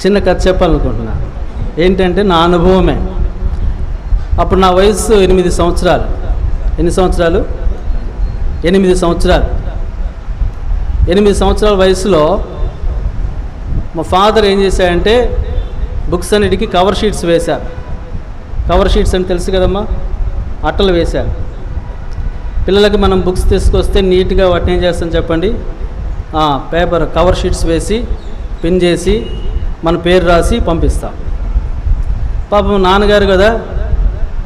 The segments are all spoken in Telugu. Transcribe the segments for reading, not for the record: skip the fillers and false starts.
చిన్న కథ చెప్పాలనుకుంటున్నా. ఏంటంటే నా అనుభవమే. అప్పుడు నా వయసు 8 సంవత్సరాలు. ఎన్ని సంవత్సరాలు? 8 సంవత్సరాలు. 8 సంవత్సరాల వయసులో మా ఫాదర్ ఏం చేశాడంటే బుక్స్ అన్నిటికీ కవర్ షీట్స్ వేశారు. కవర్ షీట్స్ అని తెలుసు కదమ్మా, అట్టలు వేశారు. పిల్లలకి మనం బుక్స్ తీసుకొస్తే నీట్గా వాటిని ఏం చేస్తాం చెప్పండి, పేపర్ కవర్ షీట్స్ వేసి పిన్ చేసి మన పేరు రాసి పంపిస్తాం. పాపం నాన్నగారు కదా,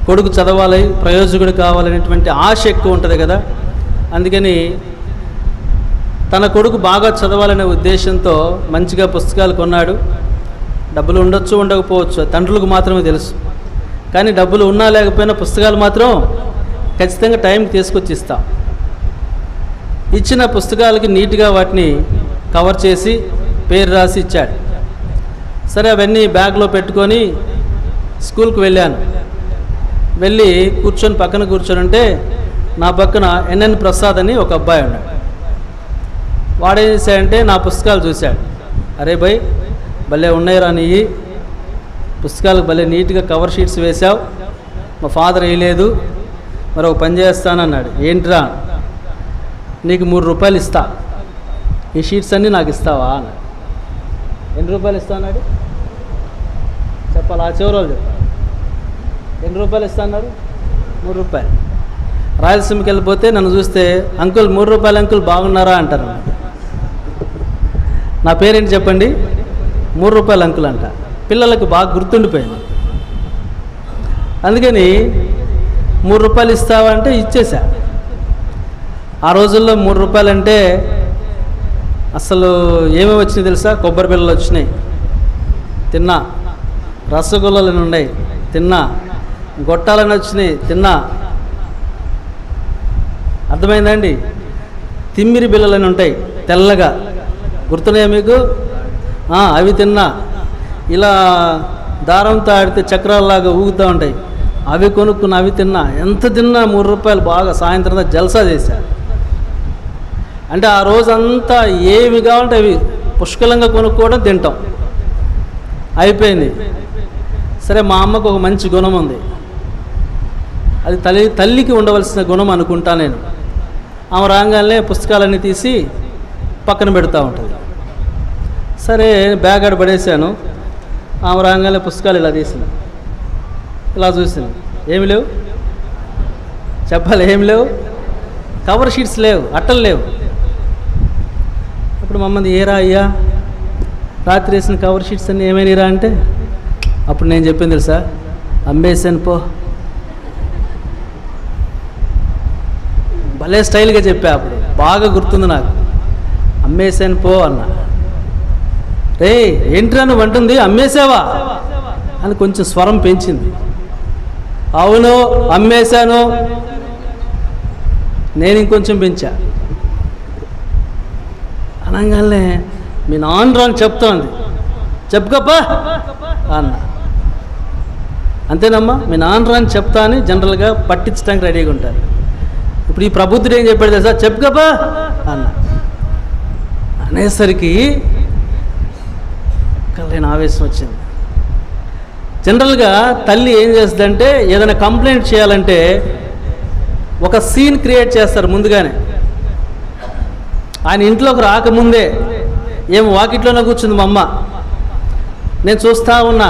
కొడుకు చదవాలి, ప్రయోజకుడు కావాలనేటువంటి ఆశ ఎక్కువ ఉంటుంది కదా. అందుకని తన కొడుకు బాగా చదవాలనే ఉద్దేశంతో మంచిగా పుస్తకాలు కొన్నాడు. డబ్బులు ఉండొచ్చు ఉండకపోవచ్చు, తండ్రులకు మాత్రమే తెలుసు. కానీ డబ్బులు ఉన్నా లేకపోయినా పుస్తకాలు మాత్రం ఖచ్చితంగా టైంకి తీసుకొచ్చి ఇస్తాం. ఇచ్చిన పుస్తకాలకి నీట్గా వాటిని కవర్ చేసి పేరు రాసి ఇచ్చాడు. సరే, అవన్నీ బ్యాగ్లో పెట్టుకొని స్కూల్కి వెళ్ళాను. వెళ్ళి పక్కన కూర్చొని నా పక్కన ఎన్ఎన్ ప్రసాద్ అని ఒక అబ్బాయి ఉన్నాడు. వాడేం చేశాడంటే నా పుస్తకాలు చూశాడు. అరే భయ్, భలే ఉన్నాయిరా నీ పుస్తకాలకు, భలే నీట్గా కవర్ షీట్స్ వేశావు, మా ఫాదర్ వేయలేదు, మరి ఒక పని చేస్తానన్నాడు. ఏంట్రా? నీకు 3 రూపాయలు ఇస్తా, ఈ షీట్స్ అన్నీ నాకు ఇస్తావా అన్నాడు. ఎన్ని రూపాయలు ఇస్తా అన్నాడు చెప్పాలి, ఆ చివరి వాళ్ళు చెప్పాలి. ఎన్ని రూపాయలు ఇస్తా అన్నాడు? 3 రూపాయలు. రాయలసీమకి వెళ్ళిపోతే నన్ను చూస్తే అంకుల్ 3 రూపాయలు అంకుల్ బాగున్నారా అంటారు. నా పేరేంటి చెప్పండి? 3 రూపాయలు అంకుల్ అంట. పిల్లలకు బాగా గుర్తుండిపోయింది. అందుకని 3 రూపాయలు ఇస్తావా అంటే ఇచ్చేసా. ఆ రోజుల్లో 3 రూపాయలు అంటే అసలు ఏమేమి వచ్చినాయి తెలుసా? కొబ్బరి బిళ్ళలు వచ్చినాయి, తిన్నా. రసగుల్లలు ఉన్నాయి, తిన్నా. గొట్టాలని వచ్చినాయి, తిన్నా. అర్థమైందండి? తిమ్మిరి బిళ్ళలని ఉంటాయి తెల్లగా, గుర్తున్నాయా మీకు? అవి తిన్నా. ఇలా దారంతో ఆడితే చక్రాల్లాగా ఊగుతూ ఉంటాయి, అవి కొనుక్కున్న, అవి తిన్నా. ఎంత తిన్నా 3 రూపాయలు. బాగా సాయంత్రం జల్సా చేశా. అంటే ఆ రోజంతా ఏవి కావాలంటే అవి పుష్కలంగా కొనుక్కోవడం, తింటాం. అయిపోయింది. సరే, మా అమ్మకు ఒక మంచి గుణం ఉంది. అది తల్లికి ఉండవలసిన గుణం అనుకుంటా నేను. ఆమె రాగానే పుస్తకాలన్నీ తీసి పక్కన పెడతా ఉంటుంది. సరే, బ్యాగ్ ఆడ పడేసాను. ఆమె రాగానే పుస్తకాలు ఇలా తీసింది, ఇలా చూసింది. ఏమి లేవు చెప్పాలి, ఏమి లేవు. కవర్ షీట్స్ లేవు, అట్టలు లేవు. అప్పుడు మమ్మల్ని ఏరా అయ్యా, రాత్రి వేసిన కవర్ షీట్స్ అన్నీ ఏమైనా అంటే అప్పుడు నేను చెప్పింది తెలుసా, అమ్మేసాను పో. భలే స్టైల్గా చెప్పా. అప్పుడు బాగా గుర్తుంది నాకు. అమ్మేసాను పో అన్నా. రే ఏంట్రా నువ్వు అంటుంది, అమ్మేసావా అని కొంచెం స్వరం పెంచింది. అవును అమ్మేశాను. నేను ఇంకొంచెం పెంచా. అనగానే మీ నాన్న అని చెప్తోంది. చెప్పుకోపా అన్న. అంతేనమ్మా, మీ నాన్న అని చెప్తా అని జనరల్గా పట్టించడానికి రెడీగా ఉంటారు. ఇప్పుడు ఈ ప్రబుద్ధుడు ఏం చెప్పాడు తెలుసా, చెప్పుకోపా అన్న. అనేసరికి కలిగిన ఆవేశం వచ్చింది. జనరల్గా తల్లి ఏం చేస్తుందంటే ఏదైనా కంప్లైంట్ చేయాలంటే ఒక సీన్ క్రియేట్ చేస్తారు ముందుగానే. ఆయన ఇంట్లోకి రాకముందే ఏం వాకిట్లోనే కూర్చుంది మా అమ్మ. నేను చూస్తూ ఉన్నా,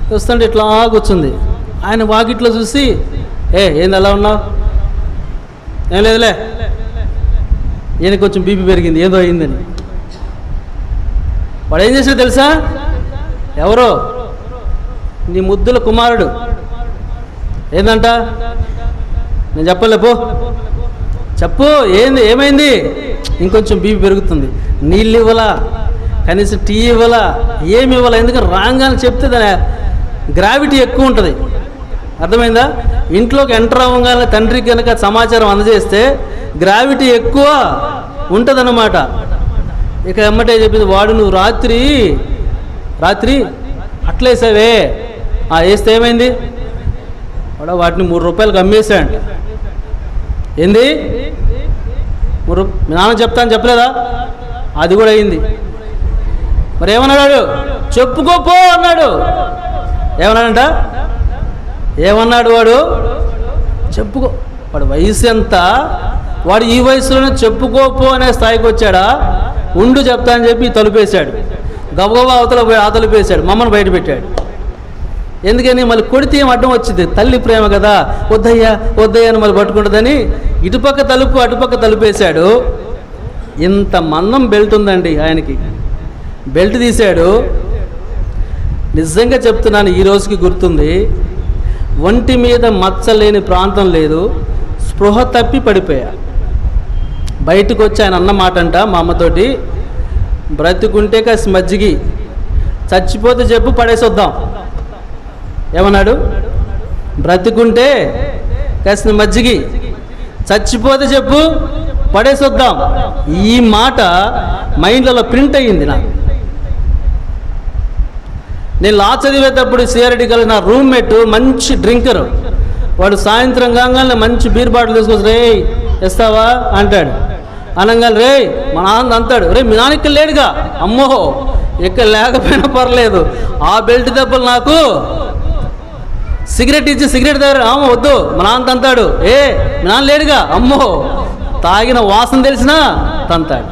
చూస్తుంటే ఇట్లా కూర్చుంది. ఆయన వాకిట్లో చూసి, ఏంది అలా ఉన్నావు? ఏం లేదులే, ఈయన కొంచెం బీపీ పెరిగింది, ఏదో అయిందని. వాడు ఏం చేశాడు తెలుసా? ఎవరో నీ ముద్దుల కుమారుడు. ఏందంట? నేను చెప్పలే, పో చెప్పు. ఏంది, ఏమైంది? ఇంకొంచెం బీపీ పెరుగుతుంది. నీళ్ళు ఇవ్వాలా, కనీసం టీ ఇవ్వాలా, ఏమి ఇవ్వాలా? ఎందుకంటే రాగానే చెప్తే దాని గ్రావిటీ ఎక్కువ ఉంటుంది. అర్థమైందా? ఇంట్లోకి ఎంటర్ అవ్వగానే తండ్రికి కనుక సమాచారం అందజేస్తే గ్రావిటీ ఎక్కువ ఉంటుందన్నమాట. ఇక ఎమ్మటే చెప్పింది, వాడు నువ్వు రాత్రి అట్లేసావే, వేస్తే ఏమైంది? వాడు వాటిని 3 రూపాయలకు అమ్మేశాడంట. ఏంది? మీ నాన్న చెప్తాను చెప్పలేదా? అది కూడా అయింది. మరి ఏమన్నాడు? చెప్పుకోపో అన్నాడు. ఏమన్నాడంట? ఏమన్నాడు వాడు? చెప్పుకో. వాడు వయసు ఎంత? వాడు ఈ వయసులోనే చెప్పుకోపో అనే స్థాయికి వచ్చాడా? ఉండు చెప్తా అని చెప్పి తలుపేశాడు. గబగబా అవతల పోయి ఆ తలుపేశాడు, మమ్మల్ని బయట పెట్టాడు. ఎందుకని? మళ్ళీ కొడితే ఏం అడ్డం వచ్చింది? తల్లి ప్రేమ కదా, వద్దయ్యా వద్దయ్యా అని మళ్ళీ పట్టుకుంటుందని ఇటుపక్క తలుపు అటుపక్క తలుపేశాడు. ఇంత మందం బెల్ట్ ఉందండి ఆయనకి. బెల్ట్ తీశాడు. నిజంగా చెప్తున్నాను, ఈ రోజుకి గుర్తుంది. ఒంటి మీద మచ్చలేని ప్రాంతం లేదు. స్పృహ తప్పి పడిపోయా. బయటకు వచ్చి ఆయన అన్న మాట అంట మా అమ్మతోటి, బ్రతుకుంటే కాస్త మజ్జిగి, చచ్చిపోతే చెప్పు పడేసొద్దాం. ఏమన్నాడు? బ్రతుకుంటే కాస్త మజ్జిగి, చచ్చిపోతే చెప్పు పడేసొద్దాం. ఈ మాట మైండ్లలో ప్రింట్ అయ్యింది నాకు. నేను లా చదివేటప్పుడు సిఆర్డి కలిసి నా రూమ్మేట్ మంచి డ్రింకరు. వాడు సాయంత్రం కాగానే మంచి బీర్ బాటిల్ తీసుకొచ్చి, రే ఇస్తావా అంటాడు. అనగానే రే మా నాన్న అంటాడు, రే మీ నాన్న ఇక్కడ లేడుగా. అమ్మో, ఇక్కడ లేకపోయినా పర్లేదు, ఆ బెల్ట్ దెబ్బలు నాకు. సిగరెట్ ఇచ్చి సిగరెట్ దగ్గర వద్దు మా నాన్న అంటాడు, ఏ మీ నాన్న లేడుగా. అమ్మో, తాగిన వాసన తెలిసినా తంతాడు.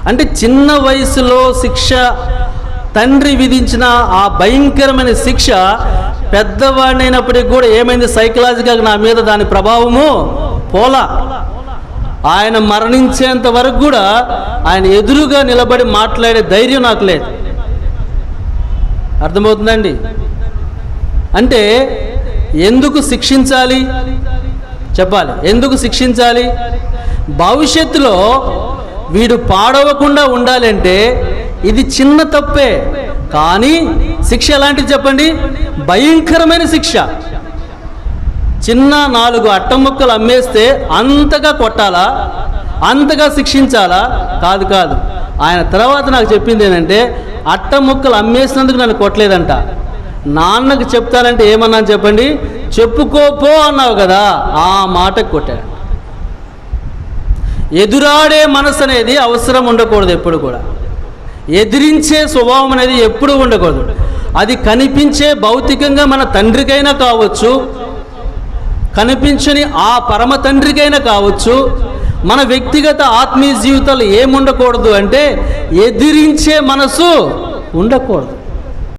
అంటే చిన్న వయసులో శిక్ష తండ్రి విధించిన ఆ భయంకరమైన శిక్ష పెద్దవాడినప్పటికి కూడా ఏమైంది? సైకలాజికల్గా నా మీద దాని ప్రభావము పోలా. ఆయన మరణించేంత వరకు కూడా ఆయన ఎదురుగా నిలబడి మాట్లాడే ధైర్యం నాకు లేదు. అర్థమవుతుందండి? అంటే ఎందుకు శిక్షించాలి చెప్పాలి? ఎందుకు శిక్షించాలి? భవిష్యత్తులో వీడు పాడవకుండా ఉండాలంటే ఇది చిన్న తప్పే, కానీ శిక్ష ఎలాంటిది చెప్పండి? భయంకరమైన శిక్ష. చిన్న 4 అట్టముక్కలు అమ్మేస్తే అంతగా కొట్టాలా? అంతగా శిక్షించాలా? కాదు కాదు. ఆయన తర్వాత నాకు చెప్పింది ఏంటంటే, అట్టముక్కలు అమ్మేసినందుకు నన్ను కొట్టలేదంట. నాన్నకు చెప్తానంటే ఏమన్నాను చెప్పండి? చెప్పుకోపో అన్నావు కదా, ఆ మాటకు కొట్టాడు. ఎదురాడే మనసు అనేది అవసరం ఉండకూడదు. ఎప్పుడు కూడా ఎదిరించే స్వభావం అనేది ఎప్పుడు ఉండకూడదు. అది కనిపించే భౌతికంగా మన తండ్రికైనా కావచ్చు, కనిపించని ఆ పరమ తండ్రికైనా కావచ్చు. మన వ్యక్తిగత ఆత్మీయ జీవితాలు ఏముండకూడదు అంటే ఎదిరించే మనసు ఉండకూడదు.